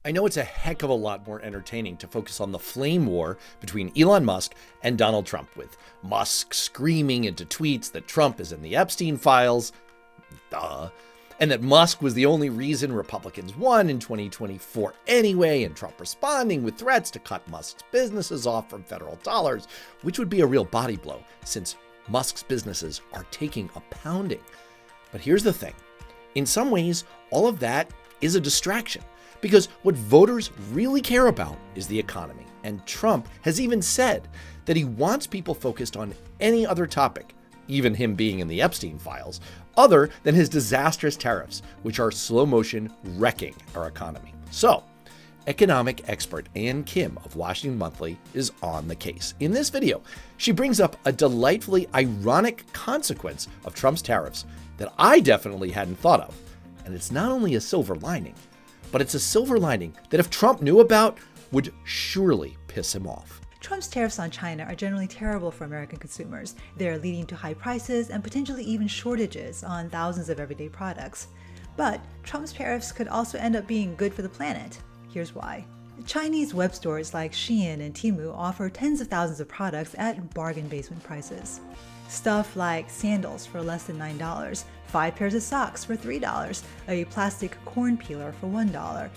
I know it's a heck of a lot more entertaining to focus on the flame war between Elon Musk and Donald Trump, with Musk screaming into tweets that Trump is in the Epstein files, and that Musk was the only reason Republicans won in 2024 anyway, and Trump responding with threats to cut Musk's businesses off from federal dollars, which would be a real body blow since Musk's businesses are taking a pounding. But here's the thing. In some ways, all of that is a distraction, because what voters really care about is the economy. And Trump has even said that he wants people focused on any other topic, even him being in the Epstein files, other than his disastrous tariffs, which are slow motion wrecking our economy. So, economic expert Ann Kim of Washington Monthly is on the case. In this video, she brings up a delightfully ironic consequence of Trump's tariffs that I definitely hadn't thought of. And it's not only a silver lining, but it's a silver lining that if Trump knew about, would surely piss him off. Trump's tariffs on China are generally terrible for American consumers. They're leading to high prices and potentially even shortages on thousands of everyday products. But Trump's tariffs could also end up being good for the planet. Here's why. Chinese web stores like Shein and Temu offer tens of thousands of products at bargain basement prices. Stuff like sandals for less than $9, 5 pairs of socks for $3, a plastic corn peeler for $1,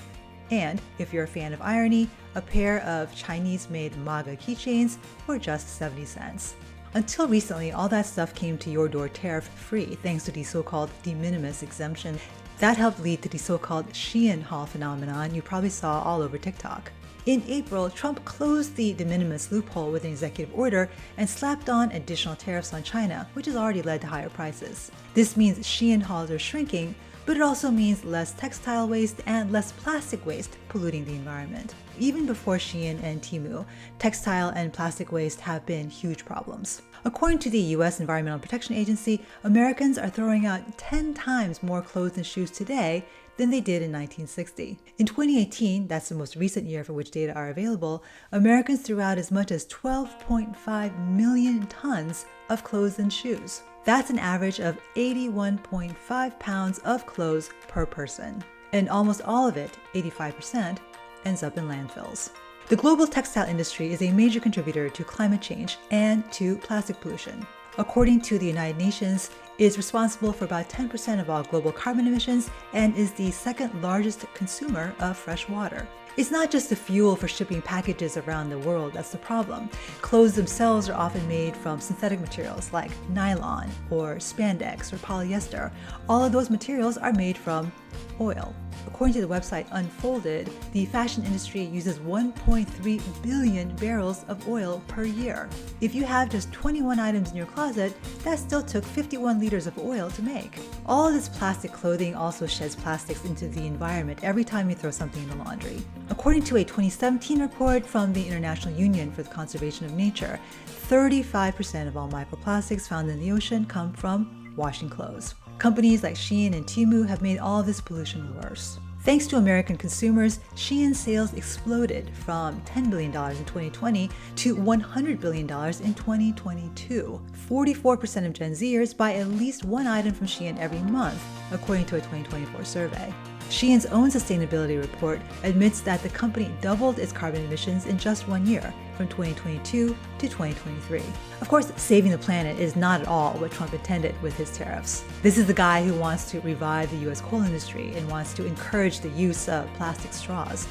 and, if you're a fan of irony, a pair of Chinese-made MAGA keychains for just 70 cents. Until recently, all that stuff came to your door tariff-free thanks to the so-called de minimis exemption. That helped lead to the so-called Shein haul phenomenon you probably saw all over TikTok. In April, Trump closed the de minimis loophole with an executive order and slapped on additional tariffs on China, which has already led to higher prices. This means Shein hauls are shrinking, but it also means less textile waste and less plastic waste polluting the environment. Even before Shein and Temu, textile and plastic waste have been huge problems. According to the U.S. Environmental Protection Agency, Americans are throwing out 10 times more clothes and shoes today than they did in 1960. In 2018, that's the most recent year for which data are available, Americans threw out as much as 12.5 million tons of clothes and shoes. That's an average of 81.5 pounds of clothes per person. And almost all of it, 85%, ends up in landfills. The global textile industry is a major contributor to climate change and to plastic pollution. According to the United Nations, it is responsible for about 10% of all global carbon emissions and is the second largest consumer of fresh water. It's not just the fuel for shipping packages around the world that's the problem. Clothes themselves are often made from synthetic materials like nylon or spandex or polyester. All of those materials are made from oil. According to the website Unfolded, the fashion industry uses 1.3 billion barrels of oil per year. If you have just 21 items in your closet, that still took 51 liters of oil to make. All of this plastic clothing also sheds plastics into the environment every time you throw something in the laundry. According to a 2017 report from the International Union for the Conservation of Nature, 35% of all microplastics found in the ocean come from washing clothes. Companies like Shein and Temu have made all of this pollution worse. Thanks to American consumers, Shein sales exploded from $10 billion in 2020 to $100 billion in 2022. 44% of Gen Zers buy at least one item from Shein every month, according to a 2024 survey. Shein's own sustainability report admits that the company doubled its carbon emissions in just 1 year, from 2022 to 2023. Of course, saving the planet is not at all what Trump intended with his tariffs. This is the guy who wants to revive the U.S. coal industry and wants to encourage the use of plastic straws.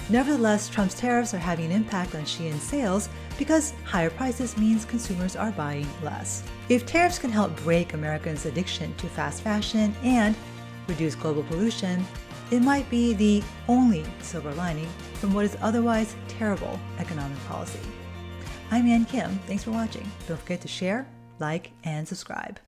Nevertheless, Trump's tariffs are having an impact on Shein's sales because higher prices means consumers are buying less. If tariffs can help break Americans' addiction to fast fashion and reduce global pollution, it might be the only silver lining from what is otherwise terrible economic policy. I'm Ann Kim. Thanks for watching. Don't forget to share, like, and subscribe.